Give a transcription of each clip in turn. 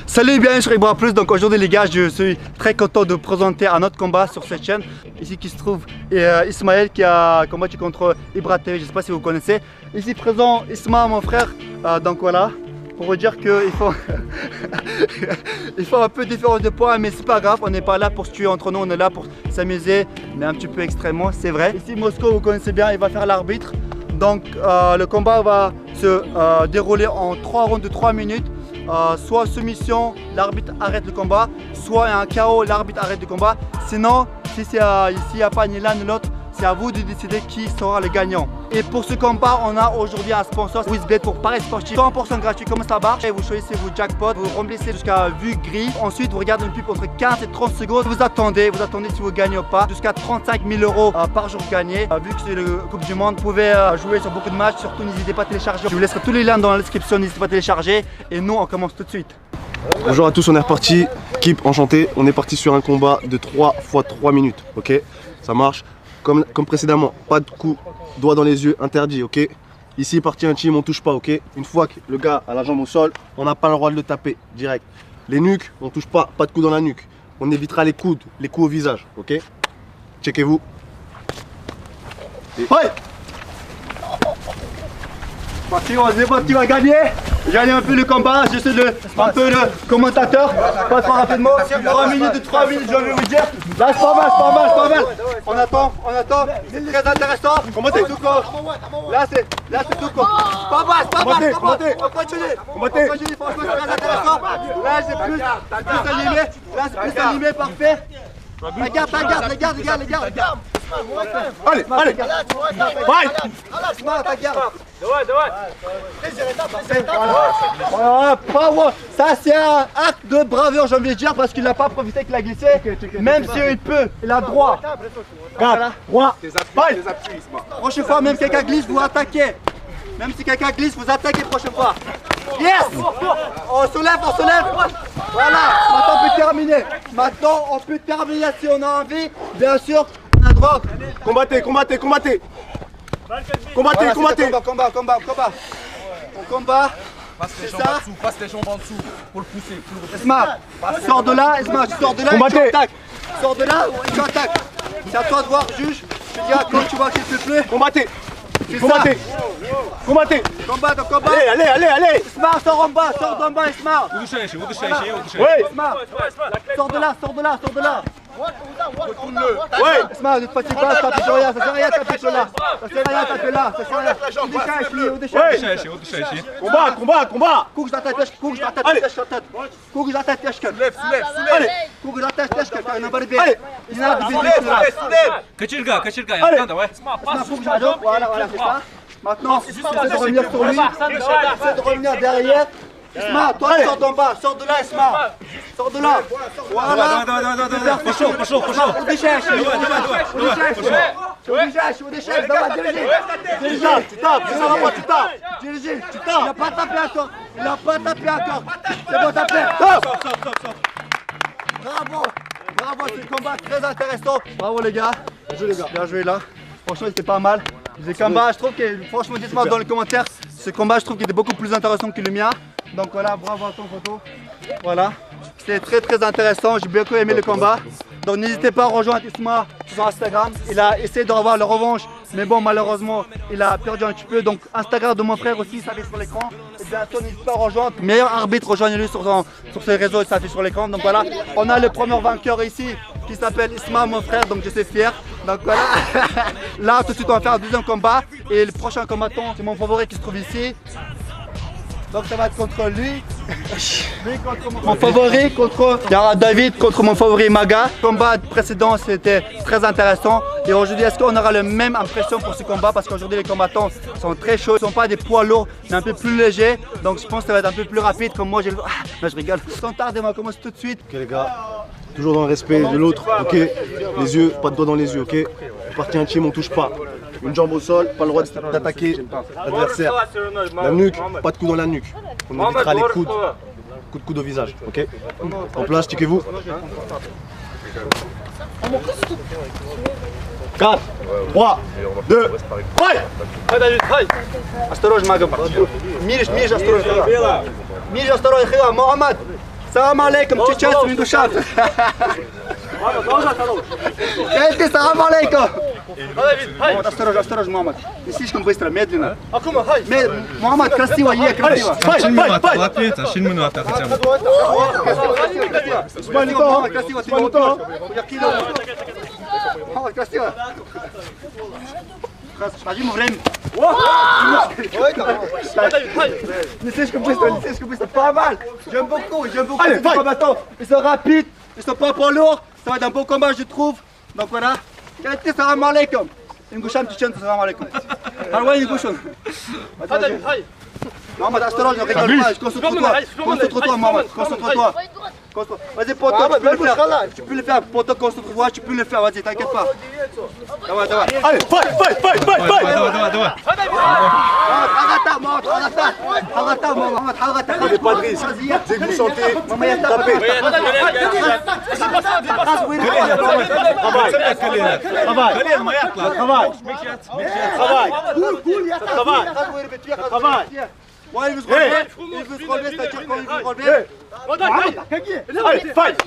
Salut, bienvenue sur Ibra Plus. Donc aujourd'hui les gars, je suis très content de vous présenter un autre combat sur cette chaîne. Ici qui se trouve Ismaël qui a combattu contre Ibra TV, je ne sais pas si vous connaissez. Ici présent Isma, mon frère. Donc voilà, pour vous dire qu'il faut il faut un peu de différence de poids, mais c'est pas grave, on n'est pas là pour se tuer entre nous, on est là pour s'amuser, mais un petit peu extrêmement, c'est vrai. Ici Mosco, vous connaissez bien, il va faire l'arbitre. Donc le combat va se dérouler en 3 rounds de 3 minutes. Soit soumission, l'arbitre arrête le combat, soit un KO, l'arbitre arrête le combat. Sinon, si ici il n'y a pas ni l'un ni l'autre, c'est à vous de décider qui sera le gagnant. Et pour ce combat, on a aujourd'hui un sponsor, WizBet, pour paris sportif 100% gratuit. Comment ça marche? Vous choisissez vos jackpots, vous remplissez jusqu'à vue gris. Ensuite, vous regardez une pub entre 15 et 30 secondes. Vous attendez si vous gagnez ou pas. Jusqu'à 35 000 € par jour gagné. Vu que c'est le Coupe du Monde, vous pouvez jouer sur beaucoup de matchs. Surtout, n'hésitez pas à télécharger. Je vous laisserai tous les liens dans la description. N'hésitez pas à télécharger. Et nous, on commence tout de suite. Bonjour à tous, on est reparti. Équipe, enchanté. On est parti sur un combat de 3 x 3 minutes. Ok, ça marche. Comme précédemment, pas de coup, doigt dans les yeux, interdit, ok. Ici, partie intime, on touche pas, ok. Une fois que le gars a la jambe au sol, on n'a pas le droit de le taper, direct. Les nuques, on touche pas, pas de coup dans la nuque. On évitera les coudes, les coups au visage, ok. Checkez-vous. Ouais. Parti, on est parti, on va gagner. Gagner un peu le combat, je suis un peu le commentateur. Pas trop rapidement. 3 minutes de 3 minutes, je vais vous dire. Là, c'est pas mal, c'est pas mal, c'est pas mal. On attend. C'est très intéressant. Combattez. Tout corps. Là, c'est tout corps. Pas mal, c'est pas mal. On continue. On continue, franchement, c'est très intéressant. Là, c'est plus animé. Là, c'est plus animé, parfait. Regarde. Allez. Fight. Ça c'est un acte de bravoure, j'ai envie de dire, parce qu'il n'a pas profité qu'il a glissé. Même si il peut, il a droit. Voilà. Prochaine fois, même quelqu'un glisse, vous attaquez. Même si quelqu'un glisse, vous attaquez prochaine fois. Yes! On se lève. Voilà, maintenant on peut terminer si on a envie. Bien sûr, on a droit. Combattez. Voilà, combat. On combat. Passe les jambes en dessous pour le pousser. Esma, sors de là, tu sors de là et tu attaques. Sors de là et tu attaques. C'est à toi de voir, juge. Tu diras quand tu vois qu'il te plaît. Combattez. Combat. Allez. Esma, sors d'en bas, Esma. Oui. Esma, sors de là. Esma, ne te fatigue pas, ça fait rien, ça sert à rien de taper là. Ça sert à rien. Au déchet. Combat. Couche dans ta tête, Soulève. Couche dans ta tête, un barbe. Кочерга, Voilà, c'est ça. Maintenant, essaie de revenir sur lui, essaie de revenir derrière. Isma, toi sors d'en bas, sors de là Isma. Sors de là. Voilà. Пошел. Au déchet. Tu tapes. Dirige. Il n'a pas tapé encore. C'est bon, tapé. Bravo, c'est un combat très intéressant. Bravo les gars. Bien joué là. Franchement, c'était pas mal. Je trouve que, franchement, dites-moi dans les commentaires, ce combat, je trouve qu'il était beaucoup plus intéressant que le mien. Donc voilà, bravo à ton photo. Voilà, c'était très intéressant. J'ai beaucoup aimé le combat. Donc n'hésitez pas à rejoindre Isma sur Instagram. Il a essayé de revoir la revanche, mais bon, malheureusement, il a perdu un petit peu. Donc Instagram de mon frère aussi, ça affiche sur l'écran. Et bien sûr, n'hésitez pas à rejoindre. Meilleur arbitre, rejoignez-le sur ses réseaux, ça affiche sur l'écran. Donc voilà, on a le premier vainqueur ici qui s'appelle Isma, mon frère. Donc je suis fier. Donc voilà, là tout de suite on va faire un deuxième combat. Et le prochain combattant, c'est mon favori qui se trouve ici. Donc ça va être contre lui. Mon favori contre David, contre mon favori Maga. Le combat précédent c'était très intéressant. Et aujourd'hui, est-ce qu'on aura la même impression pour ce combat? Parce qu'aujourd'hui les combattants sont très chauds. Ils ne sont pas des poids lourds, mais un peu plus légers. Donc je pense que ça va être un peu plus rapide comme moi. Non, je rigole. Sans tarder, on va commencer tout de suite. Ok les gars, toujours dans le respect de l'autre, ok. Les yeux, pas de doigts dans les yeux, ok. Partie intime, on touche pas. Une jambe au sol, pas le droit d'attaquer l'adversaire. La nuque, pas de coup dans la nuque. On évitera les coudes. Coup de coude au visage, ok. En place, checkez-vous. 4, 3, 2, fight! Осторожно, Магом. Мириш, осторожно. Мириш, осторожно, Моhammed. Salam alaikum, tchatch, min goucham. Кайти, салам алейкум. Осторожно, Мухаммад. Не слишком быстро, медленно. Мухаммад, красиво, красиво. Шин минута хотя бы. Мухаммад, красиво, ты Мухаммад, красиво. Дадим ему время. Не слишком быстро, pas mal. J'aime beaucoup, les combattants, ils sont rapides, ils sont pas lourds, ça va être un beau combat je trouve. Donc voilà, Kayati, salam alaikum. Ingoucham, tu tiens, salam alaikum. Harwa, Ingoucham. Mohamed, astoraj, rigole pas, concentre-toi Mohamed, concentre-toi. Vas-y Poto, tu peux le faire, Poto, concentre-toi, tu peux le faire, vas-y, t'inquiète pas. Давай. Allez, fight. Давай. Prenez pas de risque. Dès que vous sentez, tapez. Travail. Ouais, il veut se relever, c'est-à-dire quand il veut se relever. Allez, fight.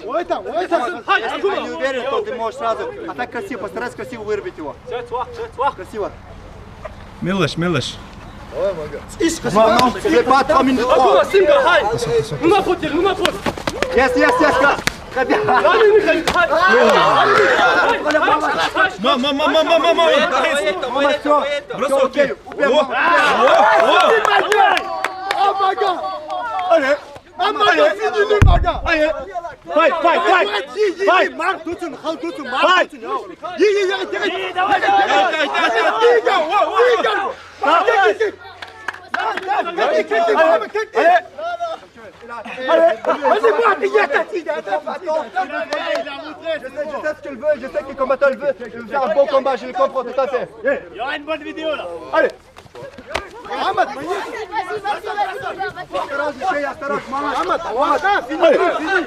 Если ты не уверен, то ты можешь сразу. А так красиво, постарайся красиво вырубить его. Красиво. Милыш. Non, c'est pas 3 minutes 3. Yes, là. Très bien. Je sais ce qu'il veut, je sais que le combattant le veut. Il veut faire un bon combat, je le comprends tout à fait. Il y aura une bonne vidéo là. Allez. Mohamed,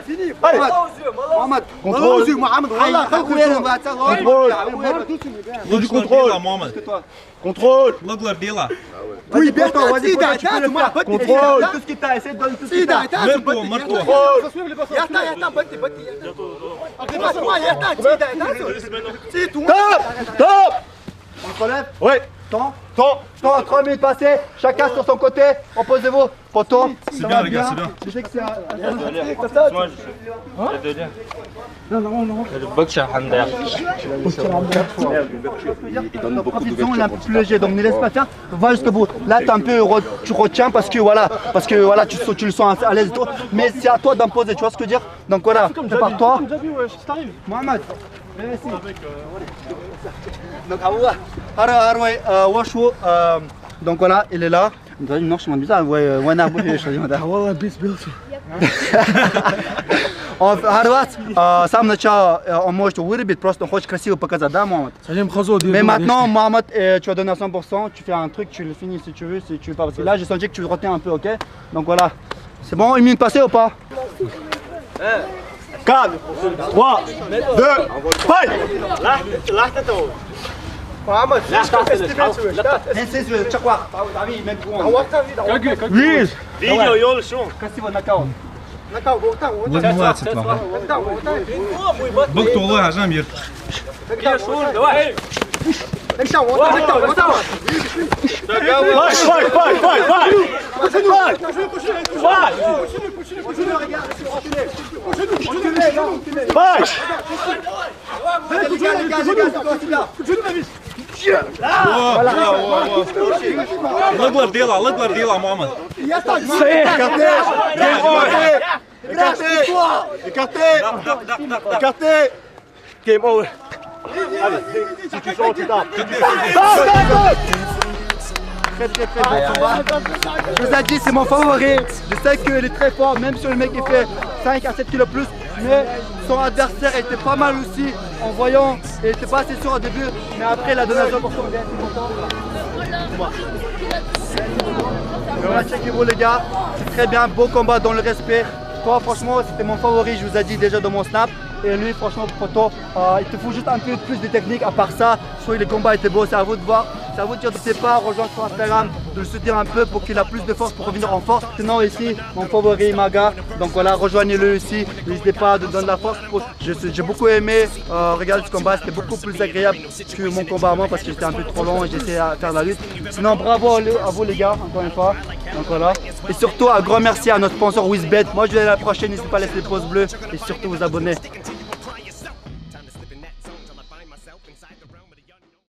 fini. Mohamed, Contrôle. Loglar dela. Oui, bien toi, vas-y, tu peux le faire. Contrôle. Tout ce qu'il t'a, essaie de donner tout ce qu'il t'a. Mъртво. Top. On se relève? Ouais. Temps, 3 minutes passées, chacun sur son côté, opposez-vous, poteau. C'est bien les gars, c'est bien. Je sais que c'est Profitons, il a plus léger, donc ne laisse pas faire, va jusqu'au bout. Là tu retiens parce que voilà, tu le sens à l'aise et tout, mais c'est à toi d'imposer, tu vois ce que je veux dire? Donc voilà, prépare-toi. Mohamed, viens ici. Donc Arway Washu, donc voilà, il est là. Non, je m'en bizarre, ouais, в самом начале он может вырубить, просто он хочет красиво показать, да, Mohamed? Mais maintenant, Mohamed, tu vas donner à 100%, tu fais un truc, tu le finis si tu veux pas, parce que là j'ai senti que tu retiens un peu, ok? Donc voilà, c'est bon, une minute passée ou pas? 4, 3, 2, fight. Mohamed, neyse, çakwa, tabii, même pour Video yol şu. красиво нокаут. Логнулась этого. Бог толы ажам ер. Давай. Логlar dela, Mohamed. Écarté. Game over. Allez, si tu sens, tu tapes. Très bon combat. Je vous ai dit, c'est mon favori. Je sais qu'il est très fort, même si le mec il fait 5 à 7 kilos plus. Mais son adversaire était pas mal aussi. En voyant, il était pas assez sûr au début. Mais après, il a donné à 100%. Bien, voilà, checkez-vous les gars. C'est très bien, beau combat dans le respect. Toi, franchement, c'était mon favori. Je vous ai dit déjà dans mon snap. Et lui, franchement, Poto, il te faut juste un peu plus de technique. À part ça, soit les combats étaient beaux, c'est à vous de voir. Ça vous dire, n'hésitez pas à rejoindre sur Instagram, de le soutenir un peu pour qu'il a plus de force pour revenir en force. Sinon ici, mon favori Maga, donc voilà, rejoignez-le ici. N'hésitez pas à donner la force. J'ai beaucoup aimé regarder ce combat, c'était beaucoup plus agréable que mon combat à moi parce que j'étais un peu trop long et j'essayais à faire la lutte. Sinon bravo à vous les gars, encore une fois. Donc voilà. Et surtout un grand merci à notre sponsor WizBet. Moi je vais à la prochaine, n'hésitez pas à laisser les pouces bleus et surtout vous abonner.